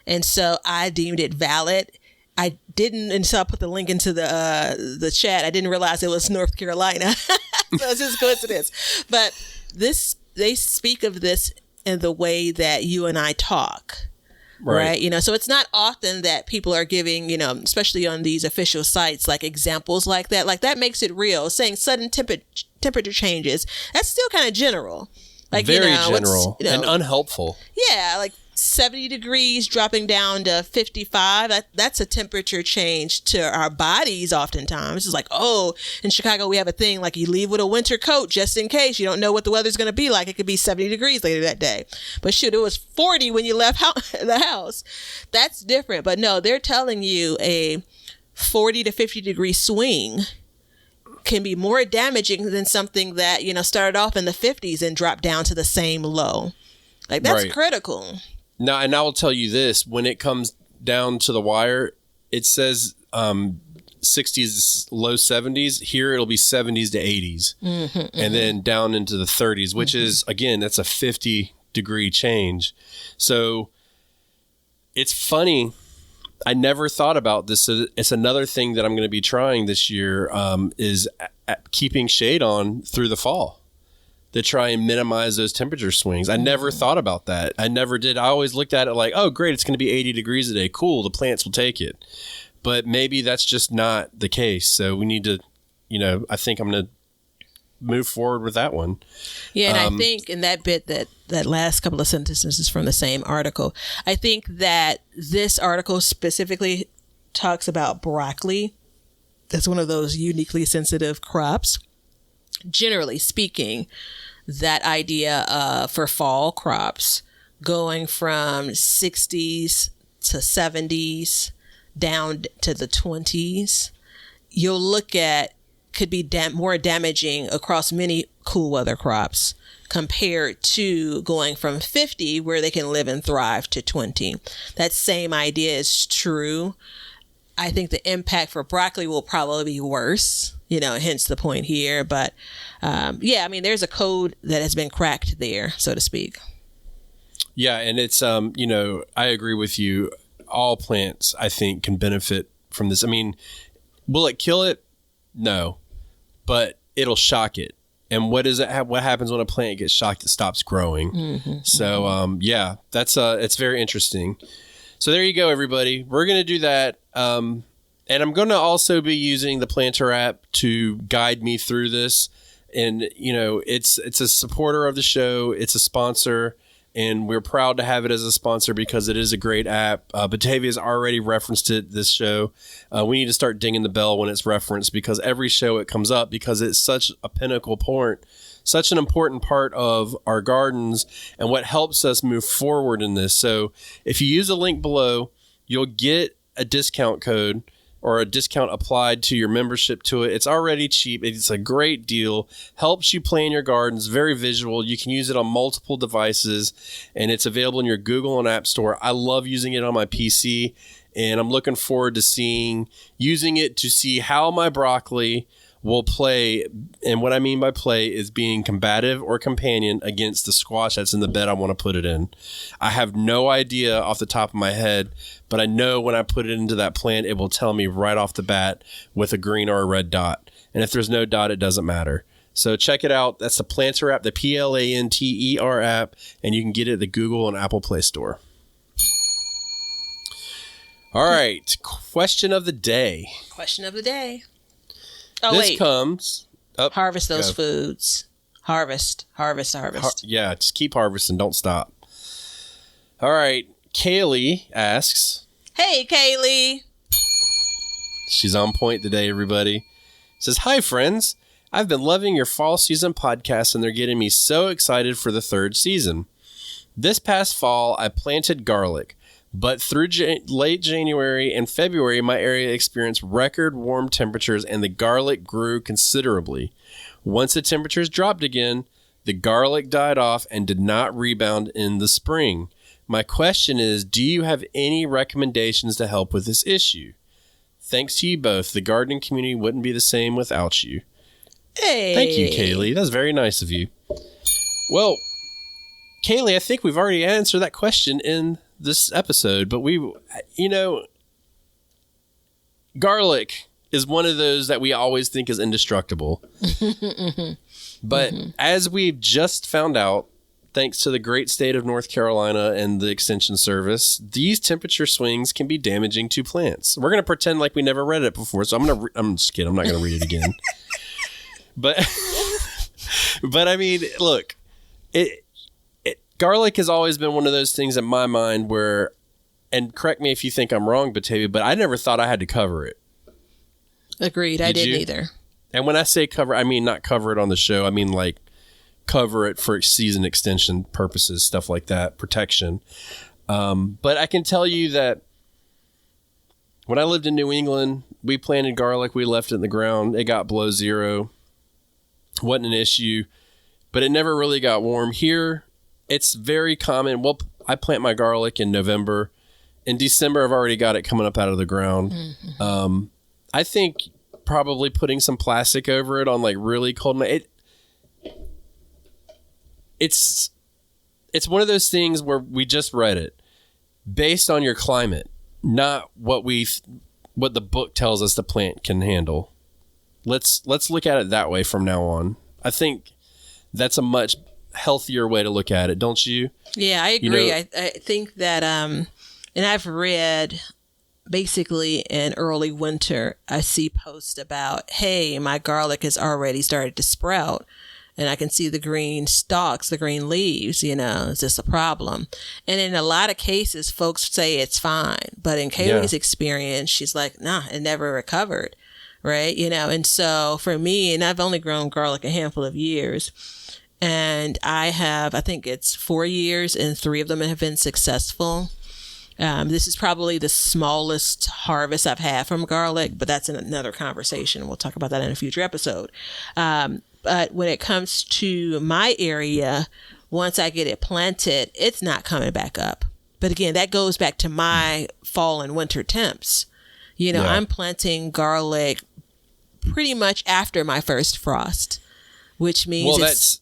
And so I deemed it valid. I didn't, until I put the link into the chat, I didn't realize it was North Carolina. So it's just a coincidence. But they speak of this in the way that you and I talk. Right. You know, so it's not often that people are giving, you know, especially on these official sites, like examples like that. Like that makes it real. Saying sudden temperature changes, that's still kind of general. Like, very you know, general and unhelpful. Yeah. Like 70 degrees dropping down to 55. That's a temperature change to our bodies oftentimes. It's like, oh, in Chicago, we have a thing like you leave with a winter coat just in case. You don't know what the weather's going to be like. It could be 70 degrees later that day. But shoot, it was 40 when you left the house. That's different. But no, they're telling you a 40 to 50 degree swing can be more damaging than something that, you know, started off in the 50s and dropped down to the same low. Like that's critical. Now, and I will tell you this, when it comes down to the wire, it says 60s, low 70s. Here, it'll be 70s to 80s. And then down into the 30s, which is, again, that's a 50-degree change. So it's funny. I never thought about this. It's another thing that I'm going to be trying this year is keeping shade on through the fall, to try and minimize those temperature swings. I never thought about that. I never did. I always looked at it like, oh, great, it's going to be 80 degrees a day. Cool, the plants will take it. But maybe that's just not the case. So we need to, you know, I think I'm going to move forward with that one. Yeah, and I think in that bit, that last couple of sentences is from the same article. I think that this article specifically talks about broccoli. That's one of those uniquely sensitive crops. Generally speaking, that idea for fall crops going from 60s to 70s down to the 20s, you'll look at could be more damaging across many cool weather crops compared to going from 50 where they can live and thrive to 20. That same idea is true. I think the impact for broccoli will probably be worse, you know, hence the point here. But yeah, I mean, there's a code that has been cracked there, so to speak. Yeah. And it's, you know, I agree with you. All plants, I think, can benefit from this. I mean, will it kill it? No, but it'll shock it. And what happens when a plant gets shocked? It stops growing. So, yeah, that's it's very interesting. So there you go, everybody. We're going to do that. And I'm going to also be using the Planter app to guide me through this. And, you know, it's a supporter of the show. It's a sponsor. And we're proud to have it as a sponsor because it is a great app. Batavia's already referenced it this show. We need to start dinging the bell when it's referenced because every show it comes up because it's such a pinnacle point, such an important part of our gardens and what helps us move forward in this. So if you use the link below, you'll get a discount code or a discount applied to your membership to it. It's already cheap. It's a great deal. Helps you plan your gardens. Very visual. You can use it on multiple devices, and it's available in your Google and App Store. I love using it on my PC, and I'm looking forward to using it to see how my broccoli will play. And what I mean by play is being combative or companion against the squash that's in the bed I want to put it in. I have no idea off the top of my head, but I know when I put it into that plant, it will tell me right off the bat with a green or a red dot. And if there's no dot, it doesn't matter. So check it out. That's the Planter app, the Planter app, and you can get it at the Google and Apple Play Store. All right. Question of the day. Question of the day. Oh, this wait. comes up. Harvest those foods. Harvest. Yeah, just keep harvesting. Don't stop. All right. Kaylee asks. Hey, Kaylee. She's on point today, everybody. Says, hi, friends. I've been loving your fall season podcasts, and they're getting me so excited for the third season. This past fall, I planted garlic. But through late January and February, my area experienced record warm temperatures and the garlic grew considerably. Once the temperatures dropped again, the garlic died off and did not rebound in the spring. My question is, do you have any recommendations to help with this issue? Thanks to you both. The gardening community wouldn't be the same without you. Hey. Thank you, Kaylee. That's very nice of you. Well, Kaylee, I think we've already answered that question in this episode, but garlic is one of those that we always think is indestructible. But as we've just found out, thanks to the great state of North Carolina and the Extension Service, these temperature swings can be damaging to plants. We're going to pretend like we never read it before, so I'm just kidding. I'm not going to read it again. But I mean, look, garlic has always been one of those things in my mind where, and correct me if you think I'm wrong, Batavia, but I never thought I had to cover it. Agreed. I didn't either. And when I say cover, I mean not cover it on the show. I mean like cover it for season extension purposes, stuff like that, protection. But I can tell you that when I lived in New England, we planted garlic. We left it in the ground. It got below zero. Wasn't an issue, but it never really got warm. Here, it's very common. Well, I plant my garlic in November. In December, I've already got it coming up out of the ground. Mm-hmm. I think probably putting some plastic over it on like really cold night. It's one of those things where we just read it based on your climate, not what the book tells us the plant can handle. Let's look at it that way from now on. I think that's a much healthier way to look at it, don't you? Yeah, I agree. I think that, and I've read basically in early winter, I see posts about, hey, my garlic has already started to sprout and I can see the green stalks, the green leaves, is this a problem? And in a lot of cases, folks say it's fine. But in Kaylee's experience, she's like, nah, it never recovered. Right. And so for me, and I've only grown garlic a handful of years, and I think it's 4 years and 3 of them have been successful. This is probably the smallest harvest I've had from garlic, but that's another conversation. We'll talk about that in a future episode. But when it comes to my area, once I get it planted, it's not coming back up. But again, that goes back to my fall and winter temps. I'm planting garlic pretty much after my first frost, which means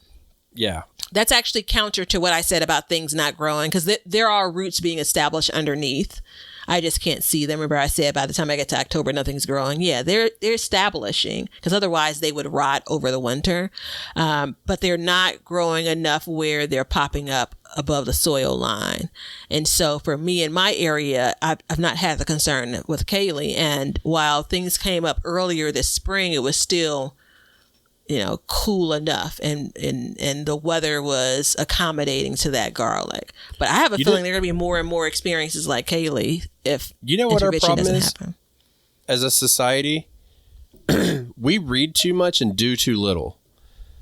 that's actually counter to what I said about things not growing, because there are roots being established underneath. I just can't see them. Remember I said by the time I get to October, nothing's growing. Yeah, they're establishing, because otherwise they would rot over the winter. But they're not growing enough where they're popping up above the soil line. And so for me in my area, I've not had the concern with Kaylee. And while things came up earlier this spring, it was still cool enough, and the weather was accommodating to that garlic. But I have a feeling there are going to be more and more experiences like Kaylee if what our problem is happen. As a society, we read too much and do too little.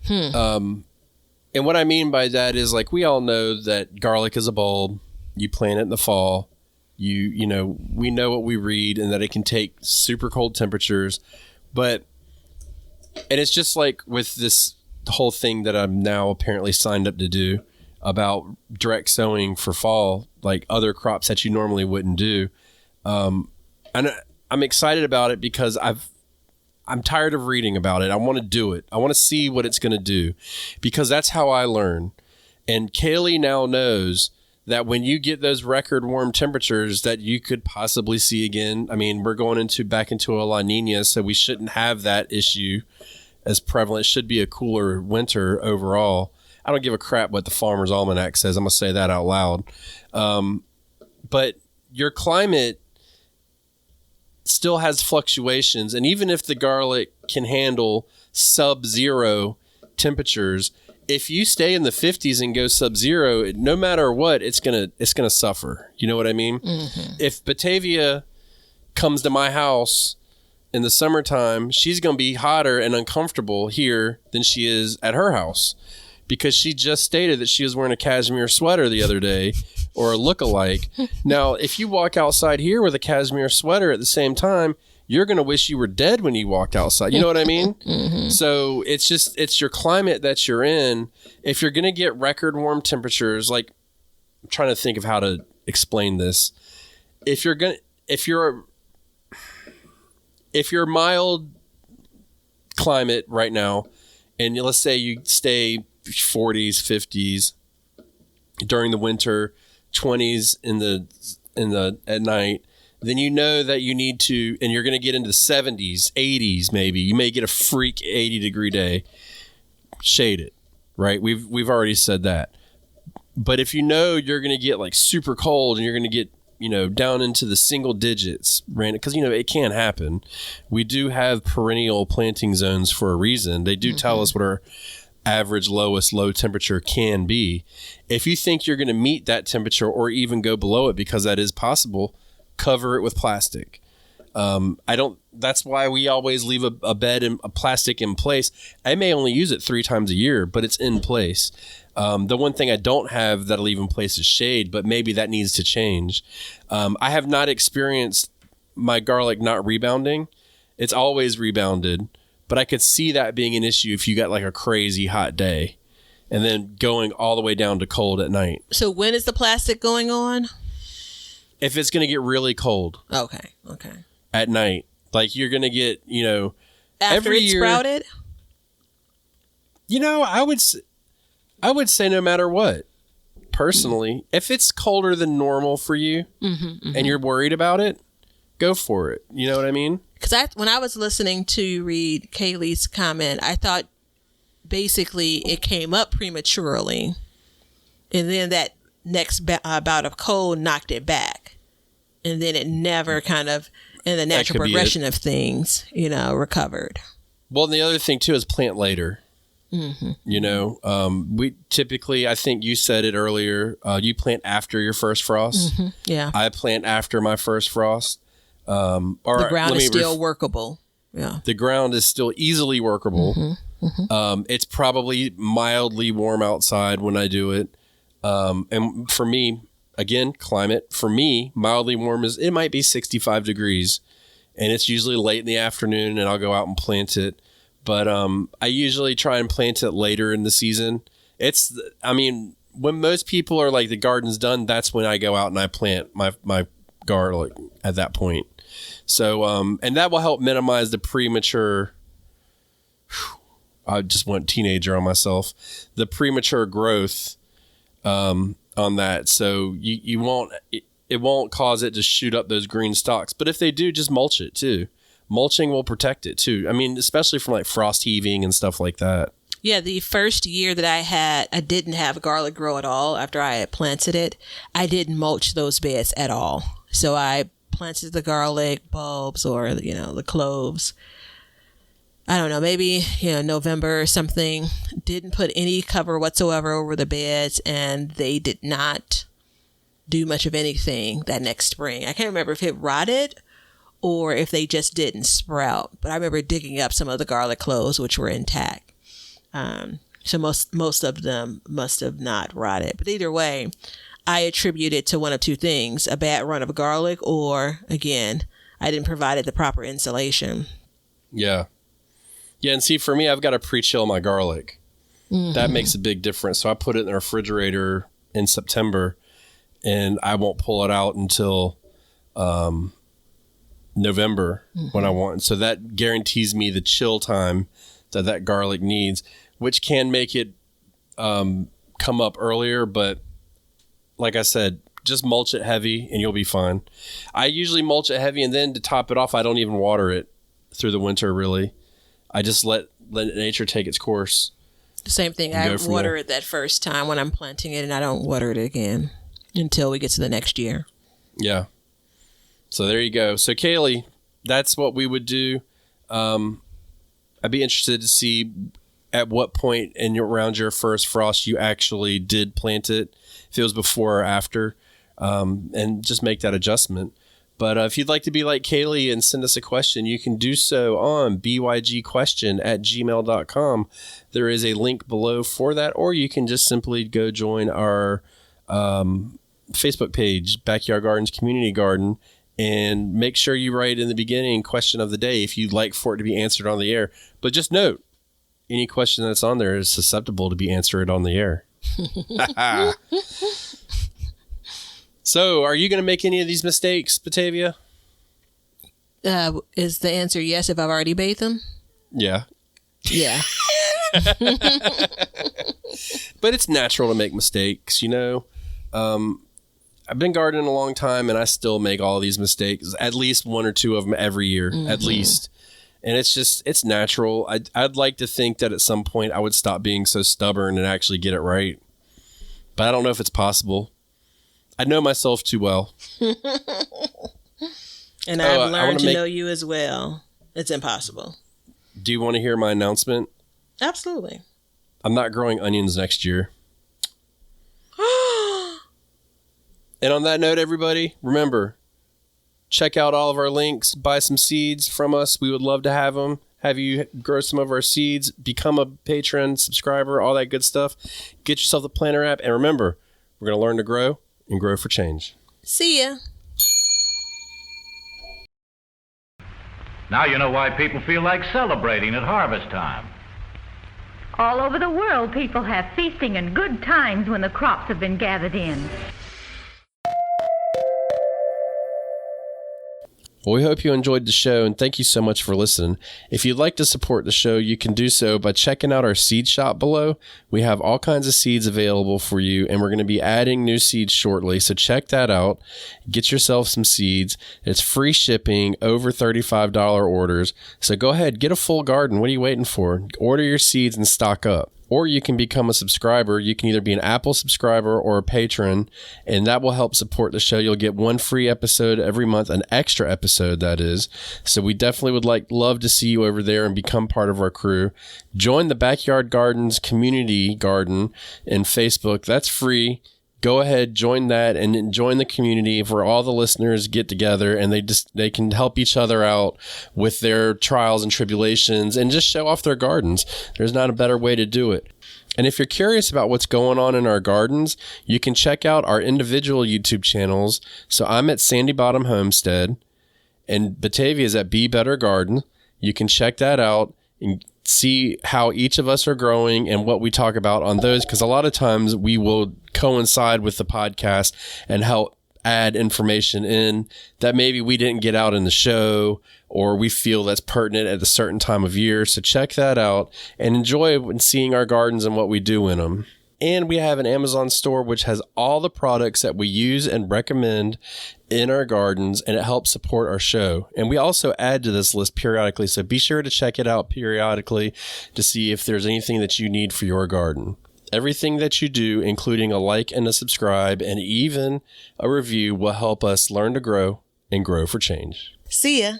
And what I mean by that is, like, we all know that garlic is a bulb. You plant it in the fall. We know what we read, and that it can take super cold temperatures, and it's just like with this whole thing that I'm now apparently signed up to do about direct sowing for fall, like other crops that you normally wouldn't do. And I'm excited about it because I'm tired of reading about it. I want to do it. I want to see what it's going to do, because that's how I learn. And Kaylee now knows that when you get those record warm temperatures that you could possibly see again, I mean, we're going back into a La Nina, so we shouldn't have that issue as prevalent. It should be a cooler winter overall. I don't give a crap what the Farmer's Almanac says. I'm going to say that out loud. But your climate still has fluctuations. And even if the garlic can handle sub-zero temperatures, if you stay in the 50s and go sub-zero, no matter what, it's gonna suffer. You know what I mean? Mm-hmm. If Batavia comes to my house in the summertime, she's gonna be hotter and uncomfortable here than she is at her house, because she just stated that she was wearing a cashmere sweater the other day, or a look-alike. Now, if you walk outside here with a cashmere sweater at the same time, you're going to wish you were dead when you walked outside. You know what I mean? Mm-hmm. So it's your climate that you're in. If you're going to get record warm temperatures, like, I'm trying to think of how to explain this. If you're mild climate right now, and let's say you stay 40s, 50s during the winter, 20s at night, then you know that you need to, and you're going to get into the 70s, 80s maybe. You may get a freak 80-degree day. Shade it, right? We've already said that. But if you know you're going to get like super cold and you're going to get, down into the single digits, because, it can happen. We do have perennial planting zones for a reason. They do tell us what our average lowest low temperature can be. If you think you're going to meet that temperature or even go below it, because that is possible, cover it with plastic. That's why we always leave a bed and a plastic in place. I may only use it 3 times a year, but it's in place. The one thing I don't have that I'll leave in place is shade, but maybe that needs to change. I have not experienced my garlic not rebounding. It's always rebounded, but I could see that being an issue if you got like a crazy hot day and then going all the way down to cold at night. So when is the plastic going on? If it's going to get really cold. Okay. At night. Like you're going to get, after every it's year, sprouted? I would say no matter what, personally, if it's colder than normal for you and you're worried about it, go for it. You know what I mean? Because when I was listening to read Kaylee's comment, I thought basically it came up prematurely. And then that next bout of cold knocked it back. And then it never kind of, in the natural progression of things, recovered. Well, and the other thing too is plant later. We typically, I think you said it earlier, you plant after your first frost. Yeah. I plant after my first frost. The ground is still workable. Yeah. The ground is still easily workable. It's probably mildly warm outside when I do it. And for me, again, climate, for me, mildly warm it might be 65 degrees. And it's usually late in the afternoon and I'll go out and plant it. But I usually try and plant it later in the season. When most people are like, the garden's done, that's when I go out and I plant my garlic at that point. So, and that will help minimize the premature, I just went teenager on myself, the premature growth on that. So you won't, it won't cause it to shoot up those green stalks. But if they do, just mulch it too. Mulching will protect it too. Especially from like frost heaving and stuff like that. Yeah, the first year that I didn't have garlic grow at all after I had planted it. I didn't mulch those beds at all. So I planted the garlic bulbs or, the cloves. I don't know, maybe, November or something. Didn't put any cover whatsoever over the beds, and they did not do much of anything that next spring. I can't remember if it rotted or if they just didn't sprout. But I remember digging up some of the garlic cloves, which were intact. So most of them must have not rotted. But either way, I attribute it to one of two things: a bad run of garlic, or, again, I didn't provide it the proper insulation. Yeah. Yeah, and see, for me, I've got to pre-chill my garlic. That makes a big difference. So I put it in the refrigerator in September, and I won't pull it out until November when I want. So that guarantees me the chill time that garlic needs, which can make it come up earlier. But like I said, just mulch it heavy and you'll be fine. I usually mulch it heavy, and then to top it off, I don't even water it through the winter, really. I just let nature take its course. The same thing. I water it that first time when I'm planting it, and I don't water it again until we get to the next year. Yeah. So there you go. So Kaylee, that's what we would do. I'd be interested to see at what point around your first frost you actually did plant it, if it was before or after, and just make that adjustment. But if you'd like to be like Kaylee and send us a question, you can do so on bygquestion@gmail.com. There is a link below for that, or you can just simply go join our Facebook page, Backyard Gardens Community Garden, and make sure you write in the beginning question of the day if you'd like for it to be answered on the air. But just note, any question that's on there is susceptible to be answered on the air. So, are you going to make any of these mistakes, Batavia? Is the answer yes if I've already bathed them? Yeah. Yeah. But it's natural to make mistakes, I've been gardening a long time, and I still make all these mistakes, at least one or two of them every year, at least. And it's natural. I'd like to think that at some point I would stop being so stubborn and actually get it right. but I don't know if it's possible. I know myself too well. And I've learned to know you as well. It's impossible. Do you want to hear my announcement? Absolutely. I'm not growing onions next year. And on that note, everybody, remember, check out all of our links, buy some seeds from us. We would love to have them. Have you grow some of our seeds, become a patron, subscriber, all that good stuff. Get yourself the planner app. And remember, we're going to learn to grow and grow for change. See ya. Now you know why people feel like celebrating at harvest time. All over the world, people have feasting and good times when the crops have been gathered in. Well, we hope you enjoyed the show, and thank you so much for listening. If you'd like to support the show, you can do so by checking out our seed shop below. We have all kinds of seeds available for you, and we're going to be adding new seeds shortly, so check that out. Get yourself some seeds. It's free shipping, over $35 orders. So go ahead, get a full garden. What are you waiting for? Order your seeds and stock up. Or you can become a subscriber. You can either be an Apple subscriber or a patron, and that will help support the show. You'll get one free episode every month, an extra episode, that is. So we definitely would love to see you over there and become part of our crew. Join the Backyard Gardens community garden in Facebook. That's free. Go ahead, join that, and join the community where all the listeners get together and they can help each other out with their trials and tribulations and just show off their gardens. There's not a better way to do it. And if you're curious about what's going on in our gardens, you can check out our individual YouTube channels. So I'm at Sandy Bottom Homestead, and Batavia is at Be Better Garden. You can check that out and see how each of us are growing and what we talk about on those, because a lot of times we will coincide with the podcast and help add information in that maybe we didn't get out in the show or we feel that's pertinent at a certain time of year. So check that out and enjoy seeing our gardens and what we do in them. And we have an Amazon store which has all the products that we use and recommend in our gardens, and it helps support our show. And we also add to this list periodically, so be sure to check it out periodically to see if there's anything that you need for your garden. Everything that you do, including a like and a subscribe and even a review, will help us learn to grow and grow for change. See ya.